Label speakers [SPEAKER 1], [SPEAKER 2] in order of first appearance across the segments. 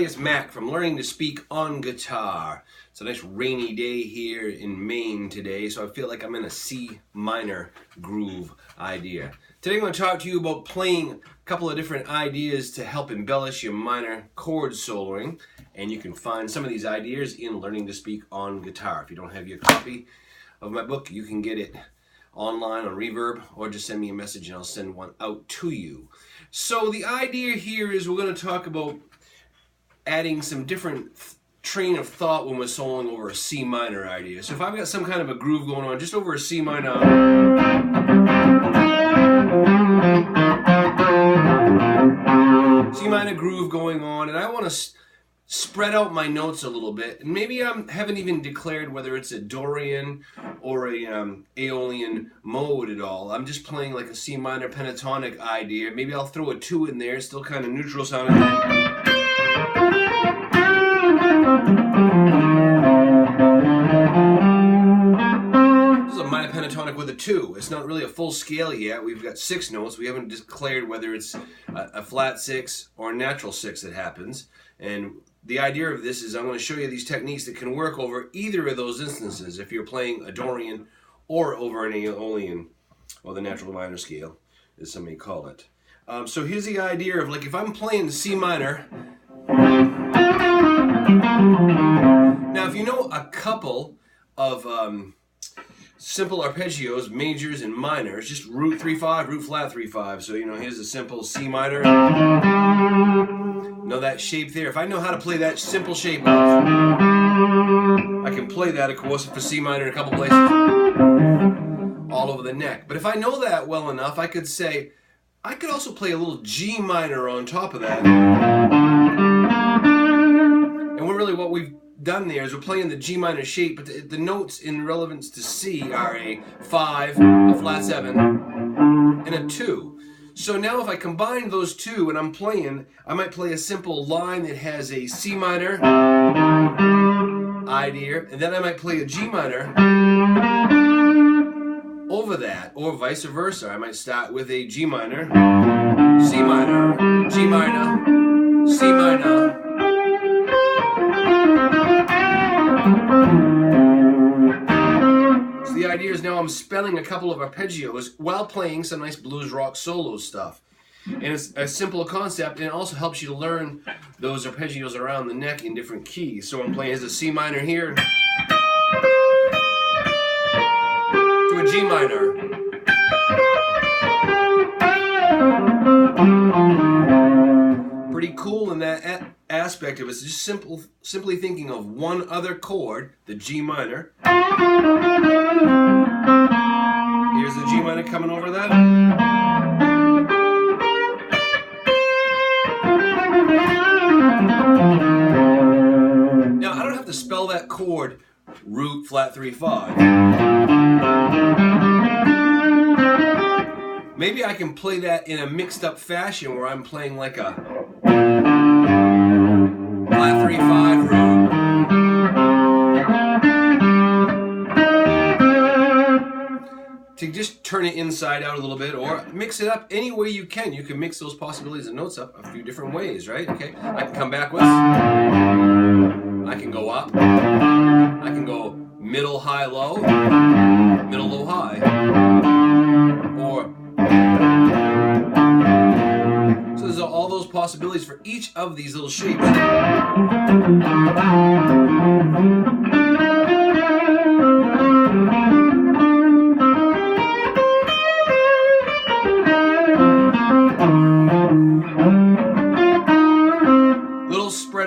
[SPEAKER 1] everybody, it's Mac from Learning to Speak on Guitar. It's a nice rainy day here in Maine today, so I feel like I'm in a C minor groove idea. Today I'm going to talk to you about playing a couple of different ideas to help embellish your minor chord soloing, and you can find some of these ideas in Learning to Speak on Guitar. If you don't have your copy of my book, you can get it online on Reverb, or just send me a message and I'll send one out to you. So the idea here is we're going to talk about adding some different train of thought when we're soloing over a C minor idea. So if I've got some kind of a groove going on just over a C minor, groove going on, and I want to spread out my notes a little bit, and maybe I haven't even declared whether it's a Dorian or a Aeolian mode at all. I'm just playing like a C minor pentatonic idea. Maybe I'll throw a 2 in there, still kind of neutral sounding. This is a minor pentatonic with a 2. It's not really a full scale yet. We've got 6 notes. We haven't declared whether it's a flat 6 or a natural 6 that happens. And the idea of this is I'm going to show you these techniques that can work over either of those instances if you're playing a Dorian or over an Aeolian, or the natural minor scale, as some may call it. So here's the idea of, like, if I'm playing C minor. Now, if you know a couple of simple arpeggios, majors and minors, just root 3/5, root flat 3/5. So, you know, here's a simple C minor. Know that shape there. If I know how to play that simple shape, I can play that, of course, for C minor in a couple places, all over the neck. But if I know that well enough, I could say, I could also play a little G minor on top of that. And what we've done there is we're playing the G minor shape, but the notes in relevance to C are a 5, a flat 7, and a 2. So now if I combine those two and I'm playing, I might play a simple line that has a C minor idea, and then I might play a G minor over that, or vice versa. I might start with a G minor, C minor, G minor, C minor. So the idea is now I'm spelling a couple of arpeggios while playing some nice blues rock solo stuff. And it's a simple concept, and it also helps you to learn those arpeggios around the neck in different keys. So I'm playing as a C minor here to a G minor. Pretty cool in that aspect of it. It's just simply thinking of one other chord, the G minor. Here's the G minor coming over that. Now, I don't have to spell that chord root flat 3/5. Maybe I can play that in a mixed up fashion where I'm playing like a flat 3/5 root. To just turn it inside out a little bit, or mix it up any way you can. You can mix those possibilities of notes up a few different ways, right? Okay, I can come backwards. I can go up. I can go middle, high, low. Middle, low, high. Or so there's all those possibilities for each of these little shapes.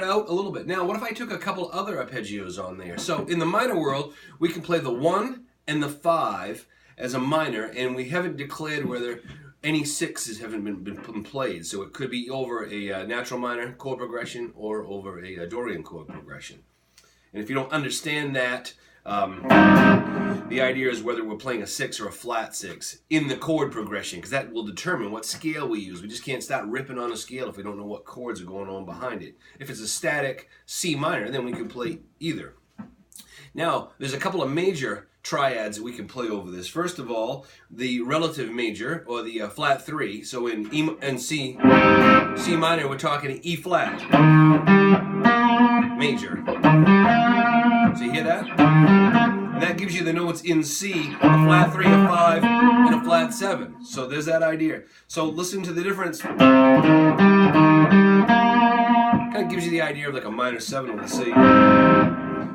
[SPEAKER 1] Out a little bit. Now, what if I took a couple other arpeggios on there? So in the minor world, we can play the 1 and the 5 as a minor, and we haven't declared whether any 6s haven't been played. So it could be over a natural minor chord progression or over a Dorian chord progression. And if you don't understand that, the idea is whether we're playing a 6 or a flat 6 in the chord progression, because that will determine what scale we use. We just can't start ripping on a scale if we don't know what chords are going on behind it. If it's a static C minor, then we can play either. Now, there's a couple of major triads that we can play over this. First of all, the relative major, or the flat 3. So in E and C minor, we're talking E flat major. So you hear that? And that gives you the notes in C, a flat 3, a 5, and a flat 7. So there's that idea. So listen to the difference. Kind of gives you the idea of like a minor 7 with a C.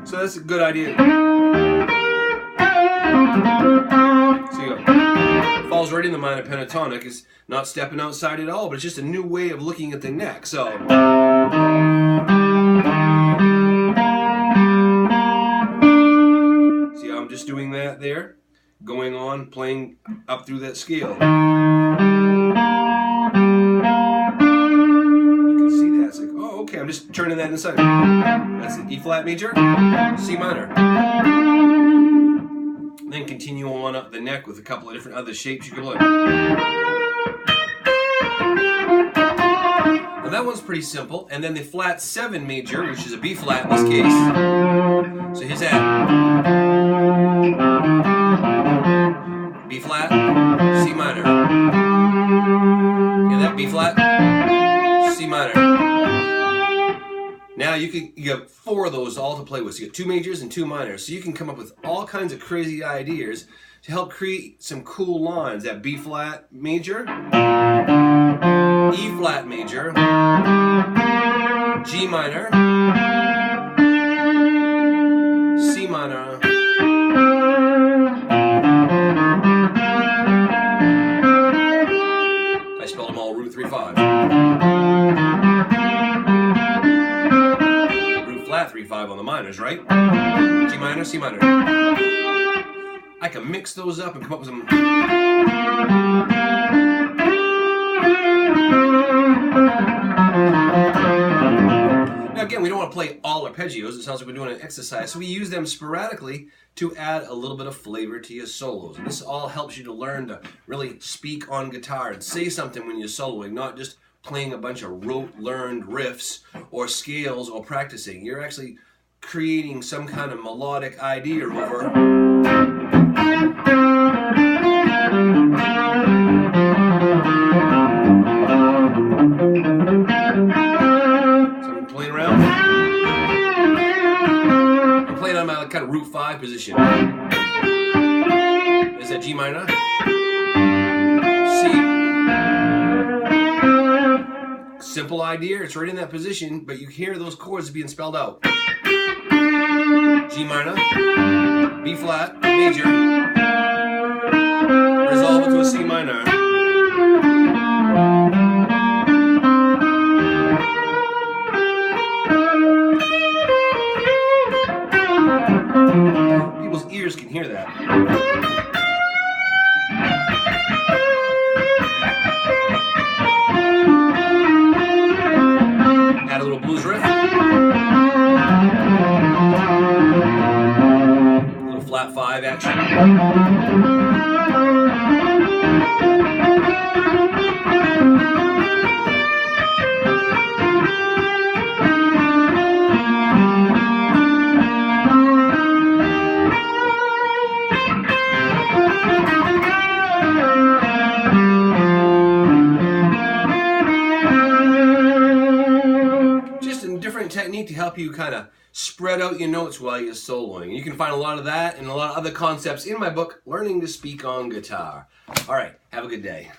[SPEAKER 1] So that's a good idea. So you go. Falls right in the minor pentatonic. It's not stepping outside at all, but it's just a new way of looking at the neck. So. See how I'm just doing that there? Going on, playing up through that scale. Okay, I'm just turning that inside. That's an E flat major, C minor. Then continue on up the neck with a couple of different other shapes you can learn. Now that one's pretty simple. And then the flat 7 major, which is a B flat in this case. So here's that. B flat, C minor. Yeah, that B flat, C minor. Now you have 4 of those all to play with. So you get 2 majors and 2 minors. So you can come up with all kinds of crazy ideas to help create some cool lines. That B flat major, E flat major, G minor, C minor, I spelled them all root 3/5. Flat 3/5 on the minors, right? G minor, C minor. I can mix those up and come up with some. Now again, we don't want to play all arpeggios. It sounds like we're doing an exercise, so we use them sporadically to add a little bit of flavor to your solos. And this all helps you to learn to really speak on guitar and say something when you're soloing, not just playing a bunch of rote learned riffs or scales or practicing. You're actually creating some kind of melodic idea over. So I'm playing around. I'm playing on my kind of root 5 position. There's that G minor. Simple idea, it's right in that position, but you hear those chords being spelled out. G minor, B flat, major, resolve it to a C minor. People's ears can hear that. Add a little blues riff. A little flat 5 action. Technique to help you kind of spread out your notes while you're soloing. You can find a lot of that and a lot of other concepts in my book, Learning to Speak on Guitar. All right, have a good day.